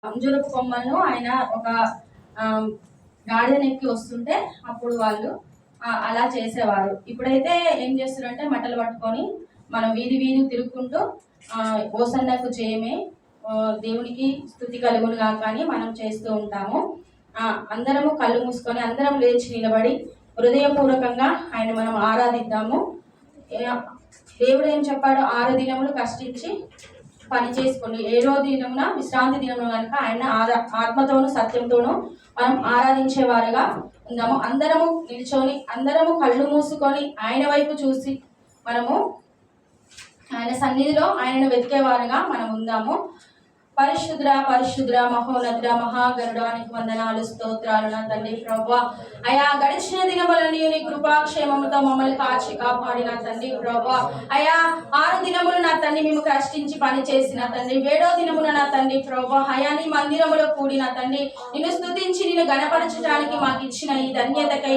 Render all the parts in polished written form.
అంజూరపు కొమ్మలను ఆయన ఒక గాడిదను ఎక్కి వస్తుంటే అప్పుడు వాళ్ళు అలా చేసేవారు. ఇప్పుడైతే ఏం చేస్తారంటే మట్టలు పట్టుకొని మనం వీధి వీధి తిరుగుకుంటూ ఓసన్నకు చేయమే దేవునికి స్తుతి కలుగును గాక అని మనం చేస్తూ ఉంటాము. అందరము కళ్ళు మూసుకొని అందరం లేచి నిలబడి హృదయపూర్వకంగా ఆయన మనం ఆరాధిద్దాము. దేవుడు ఏం చెప్పాడు? 6 దినములు కష్టించి పని చేసుకొని 7వ దినమున విశ్రాంతి దినమున కనుక ఆయన ఆత్మతోనూ సత్యంతోనూ మనం ఆరాధించేవారుగా ఉందాము. అందరము నిల్చొని అందరము కళ్ళు మూసుకొని ఆయన వైపు చూసి మనము ఆయన సన్నిధిలో ఆయనను వెతికేవారుగా మనం ఉందాము. పరిశుద్ర పరిశుద్ర మహోన్నతుడ మహాగరుడానికి వందనాలు స్తోత్రాలు నా తండ్రి ప్రభువా. అయా గడిచిన దినములని నీ కృపాక్షేమముతో మమ్మల్ని కాచి కాపాడిన తండ్రి ప్రభువా. అయా 6 దినములు నా తండ్రి మేము కష్టించి పని చేసిన తండ్రి 7వ దినమున నా తండ్రి ప్రభువా అయా నీ మందిరములో కూడిన తండ్రి నిన్ను స్తుతించి నిన్ను గణపరచడానికి మాకు ఇచ్చిన ఈ ధన్యతకై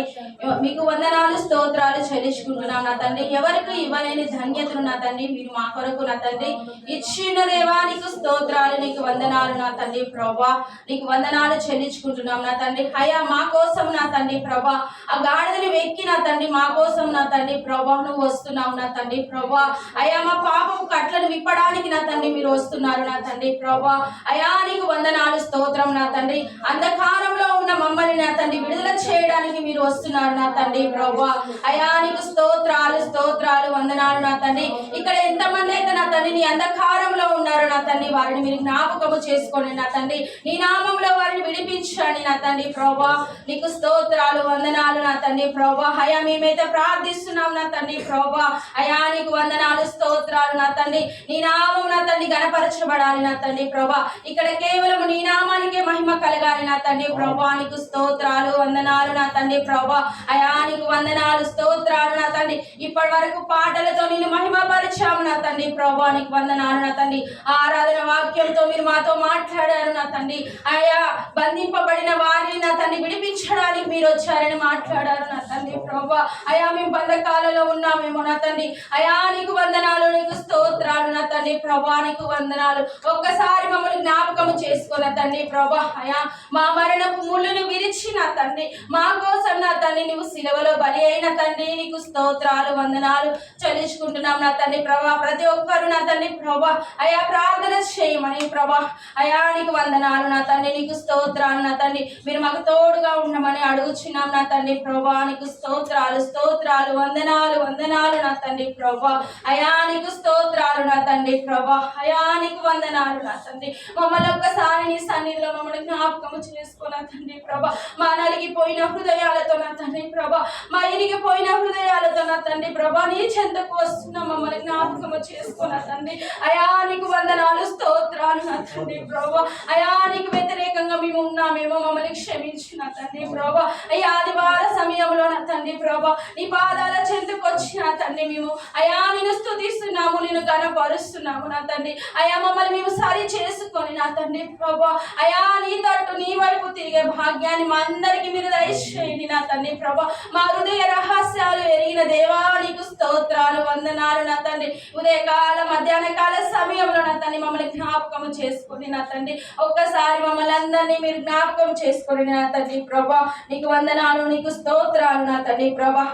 మీకు వందనాలు స్తోత్రాలు చెల్లించుకుంటున్నాం నా తండ్రి. ఎవరికి ఇవ్వలేని ధన్యతను నా తండ్రి మీరు మా కొరకు నా తండ్రి ఇచ్చిన దేవానికి స్తోత్రాలు నీకు వందనాలు నా తండ్రి ప్రభా. నీకు వందనాలు చెల్లించుకుంటున్నాం నా తండ్రి. అయా మా కోసం నా తండ్రి ప్రభా ఆ గాడిదని వెక్కి నా తండ్రి మా కోసం నా తండ్రి ప్రభా నువ్వు వస్తున్నావు నా తండ్రి ప్రభా. అయా మా పాపము కట్లను విప్పడానికి నా తండ్రి మీరు వస్తున్నారు నా తండ్రి ప్రభా. అయా నీకు వందనాలు స్తోత్రం నా తండ్రి. అంధకారంలో ఉన్న మమ్మల్ని నా తండ్రి విడుదల చేయడానికి మీరు వస్తున్నారు నా తండ్రి ప్రభా. అయా నీకు స్తోత్రాలు స్తోత్రాలు వందనాలు నా తండ్రి. ఇక్కడ ఎంతమంది అయితే నా తండ్రి నీ అంధకారంలో ఉన్నారు నా తండ్రి వారిని మీరు జ్ఞాపకము చేసుకోండి నా తండ్రి. నీ నామంలో వారిని విడిపించండి నా తండ్రి ప్రభా. నీకు స్తోత్రాలు వందనాలు నా తండ్రి ప్రభా. అయా మేమైతే ప్రార్థిస్తున్నాం నా తండ్రి ప్రభా. అయా నీకు వందనాలు స్తోత్రాలు నా తండ్రి. నీ నామం నా తండ్రి గణపరచబడాలి నా తండ్రి ప్రభా. ఇక్కడ కేవలం నీ నామానికే మహిమ కలగాలి నా తండ్రి ప్రభా. నీకు స్తోత్రాలు వందనాలు నా తండ్రి ప్రభా. అయా నీకు వందనాలు స్తోత్రాలు నా తండ్రి. ఇప్పటి వరకు పాటలతో నేను మహిమపరిచాము నా తండ్రి ప్రభా. నీకు వందనాలు నా తండ్రి. ఆరాధన వాక్యంతో మీరు మాతో మాట్లాడారు నా తండ్రి. అయా బంధింపబడిన వారిని నా తండ్రి విడిపించడానికి మీరు వచ్చారని మాట్లాడారు నా తండ్రి ప్రభా. అయా మేము బంధకాలలో ఉన్నామేమో నా తండ్రి. అయా నీకు వందనాలు నీకు స్తోత్రాలు నా తండ్రి ప్రభా. నీకు వందనాలు. ఒక్కసారి మమ్మల్ని జ్ఞాపకము చేసుకున్న తండ్రి ప్రభా. అయా మా మరణపు ముళ్ళును విరిచి నా తండ్రి మా కోసం నా తండ్రి నువ్వు సిలువలో బలి అయిన తండ్రి నీకు స్తోత్రాలు వందనాలు చెల్లించుకుంటున్నాం నా తండ్రి ప్రభా. ప్రతి ఒక్కరు నా తండ్రి ప్రభా అయా ప్రార్థన చేయమని ప్రభా. అయా నీకు వందనాలు నా తండ్రి. నీకు స్తోత్రాలు నా తండ్రి. మీరు మాకు తోడుగా ఉండమని అడుగుచున్నాం నా తండ్రి ప్రభా. నీకు స్తోత్రాలు స్తోత్రాలు వందనాలు వందనాలు నా తండ్రి ప్రభా. అయా నీకు స్తోత్రాలు నా తండ్రి ప్రభా. అయా నీకు వందనాలు నా తండ్రి. మమ్మల్ని ఒక్కసారి నీ సన్నిధిలో మమ్మల్ని జ్ఞాపకము చేసుకున్న తండ్రి ప్రభా. మా నలిగిపోయిన హృదయాలతో నా తండ్రి ప్రభా మా ఇరిగిపోయిన హృదయాలతో నా తండ్రి ప్రభా నీ చెంతకు వస్తున్న మమ్మల్ని జ్ఞాపకము చేసుకున్న తండ్రి. అయా నీకు వందనాలు స్తోత్రాలు నా తండ్రి ప్రభా. అయా నీకు వ్యతిరేకంగా మేము ఉన్నామేమో మమ్మల్ని క్షమించిన తండ్రి ప్రభా. అయ్యా ఆదివార సమయంలో నా తండ్రి ప్రభా నీ పాదాల చెంతకు వచ్చిన తండ్రి మేము అయా నిన్ను స్తుతిస్తున్నాము నిన్ను ఘనపరుస్తున్నాము నా తండ్రి. అయా మమ్మల్ని మేము సరి చేసుకొని నా తండ్రి ప్రభా అయా నీ తట్టు నీ వైపు తిరిగే భాగ్యాన్ని మా అందరికీ మీరు దయచేయండి నా తండ్రి ప్రభా. మా హృదయ రహస్యాలు ఎరిగిన దేవా నీకు స్తోత్రాలు వందనాలు నా తండ్రి. ఉదయకాల మధ్యాహ్న కాల సమయంలో నా తండ్రి మమ్మల్ని జ్ఞాపకం చేసుకొని నా తండ్రి ఒక్కసారి మమ్మల్ని అందరినీ మీరు జ్ఞాపకం చేసుకొని నా తండ్రి ప్రభా. నీకు వందనాలు నీకు స్తోత్రాలు నా తండ్రి ప్రభా.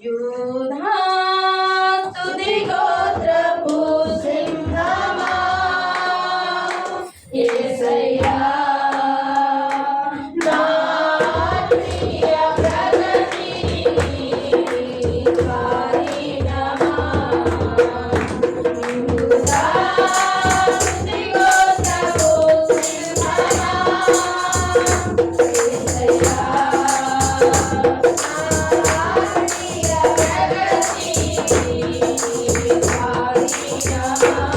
యూదా స్తుతి గోత్రపు సింహమా యేసయ్యా Yeah.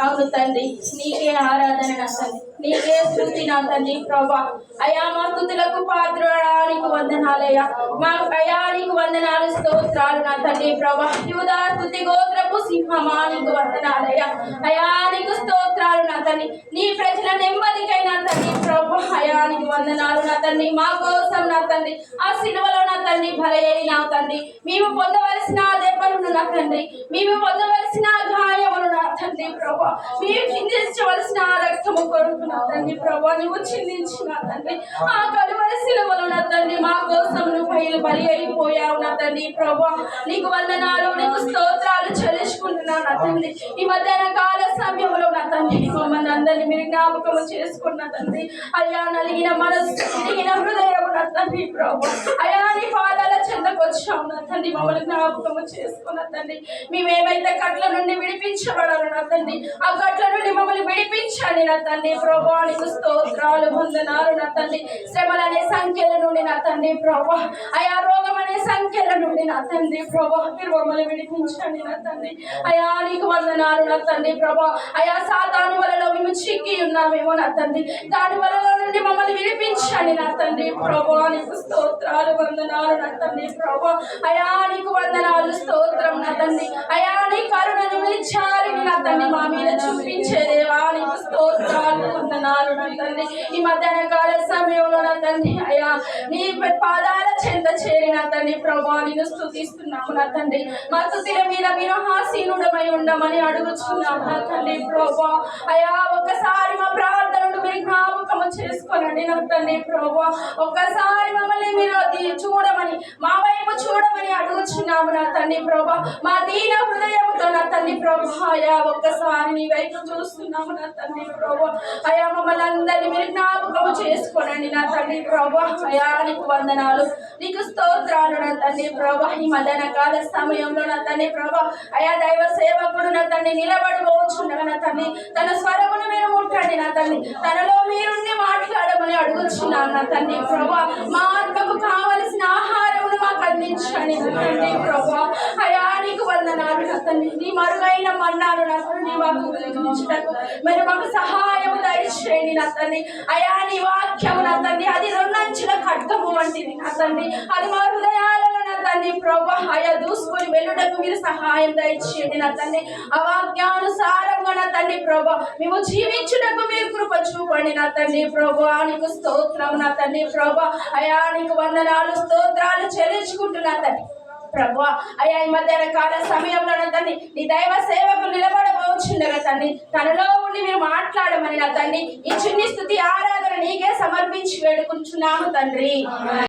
అవును తండ్రి, నీకే ఆరాధన నా తండ్రి, నీకే స్తుతి నా తండ్రి ప్రభా. అయా మా స్తుతులకు పాత్రుడానికి వందనాలయ్యా, మా అయానికి వందనాలు స్తోత్రాలు నా తండ్రి ప్రభా. యూదా స్తుతి గోత్రపు సింహమానికి వందనాలయ్యా, అయానికి స్తోత్రాలు నా తండ్రి. నీ ప్రజల నెమ్మదికై నా తండ్రి ప్రభా, అయానికి వందనాలు నా తండ్రి. మా కోసం నా తండ్రి ఆ సిలువలో నా తండ్రి బలయ్యి నా తండ్రి, మేము పొందవలసిన దెబ్బలను నా తండ్రి, మేము పొందవలసిన గాయములు నా తండ్రి ప్రభా, మీరు చిందించవలసిన రక్తము కొరకు నా తండ్రి ప్రభా, నువ్వు చిందించిన తండ్రి ఆ కలువరి సిలువలో నా తండ్రి మా కోసం నువ్వు బలి అయిపోయావు నా తండ్రి ప్రభా. నీకు వందనాలు, నీకు స్తోత్రాలు చెల్లించుకుంటున్నావు నా తండ్రి. ఈ మధ్యాహ్న కాల సమయంలో నా తండ్రి మమ్మల్ని అందరినీ మీరు జ్ఞాపకం చేసుకున్న తండ్రి. అయ్యా నలిగిన మనసు, తిరిగిన హృదయం నా తండ్రి ప్రభా, అయా నీ పాదాల చెంతకు వచ్చావు నా తండ్రి, మమ్మల్ని జ్ఞాపకం చేసుకున్న తండ్రి. మేమేమైతే కట్ల నుండి విడిపించబడాలి నా తండ్రి, ఆ గట్ల నుండి మమ్మల్ని విడిపించండి నా తండ్రి ప్రభా. నీకు స్తోత్రాలు వందనాలు నా తండ్రి. శ్రమలు అనే సంఖ్యల నుండి నా తండ్రి ప్రభా, అయా రోగం అనే సంఖ్యల నుండి నా తండ్రి ప్రభా, మీరు మమ్మల్ని విడిపించండి నా తండ్రి. అయా నీకు వందనాలు నా తండ్రి ప్రభా. అయా సాతాను వలలో మేము చిక్కి ఉన్నామేమో నా తండ్రి, దాని వలలో నుండి మమ్మల్ని విడిపించండి నా తండ్రి ప్రభా. నీకు స్తోత్రాలు వందనాలు నా తండ్రి ప్రభా. అయా నీకు వందనాలు స్తోత్రం నా తండ్రి. అయా నీ కరుణను మీ చారిని నా తండ్రి మా మీద చూపించే దేవా, నీకు స్తోత్రాలు వందనాలు నా తండ్రి. ఈ మధ్యాహ్న కాల సమయంలో నా తండ్రి అయా నీ పాదాల చెంత చేరి నా తండ్రి ప్రభా, నిన్ను స్తుతిస్తున్నాము నా తండ్రి. మా స్తుతిల మీద మీరు హాసీనుడమై ఉండమని అడుగుచున్నాము నా తండ్రి ప్రభా. అయా ఒక్కసారి మా ప్రార్థనను మీరు జ్ఞాపకము చేసుకోనండి నా తండ్రి ప్రభా. ఒక్కసారి మమ్మల్ని మీరు చూడమని, మా వైపు చూడమని అడుగుచున్నాము నా తండ్రి ప్రభా. మా దీన హృదయంతో నా తండ్రి ప్రభా, అయా ఒక్కసారి నీ వైపు చూస్తున్నాము నా తండ్రి ప్రభా. అయా మమ్మల్ని అందరినీ మీరు జ్ఞాపకము చేసుకోనండి నా తండ్రి ప్రభా. అయా నీకు వందనాలు, నీకు స్తోత్రాలు నా తండ్రి ప్రభా. ఈ మధ్యాహ్న కాల సమయంలో నా తండ్రి ప్రభా, అయా దైవ సేవకుడు నా తండ్రి నిలబడి పోచుండగా నా తండ్రి తన స్వరమును మీరు ముట్టండి నా తండ్రి, తనలో మీరుండి మాట్లాడు నా తండ్రి ప్రభా, మా ఆత్మకు కావలసిన ఆహారమును మాకు అందించండి నా తండ్రి ప్రభా. అయా నీకు వందనాలు నా తండ్రి. నీ మరుగైన మన్నాను నా తండ్రి మాకు గురించుటకు మరి మాకు సహాయము దయచేయండి నా తండ్రి. అయా నీ వాక్యము నా తండ్రి అది రెండంచుల ఖడ్గము వంటిది నా తండ్రి. అది మా హృదయాలలో నా తండ్రి ప్రభా అయా దూసుకొని వెళ్ళుటకు మీరు సహాయం దయచేయండి నా తండ్రి. ఆ వాక్యానుసారంగా నా తండ్రి ప్రభా మేము జీవించుటకు మీరు కృప చూపండి నా తండ్రి ప్రభా. నీకు స్తోత్రం నా తండ్రి ప్రభా. అయా నీకు వందనాలు స్తోత్రాలు చెల్లించుకుంటున్నా తండ్రి ప్రభా. అయా ఈ మధ్యాహ్న కాల సమయంలో నా తండ్రి నీ దైవ సేవకు నిలబడబోచుండగా తండ్రి తనలో ఉండి మీరు మాట్లాడమని నా తండ్రి ఈ చిన్ని స్తుతి ఆరాధన నీకే సమర్పించి వేడుకుంటున్నాము తండ్రి.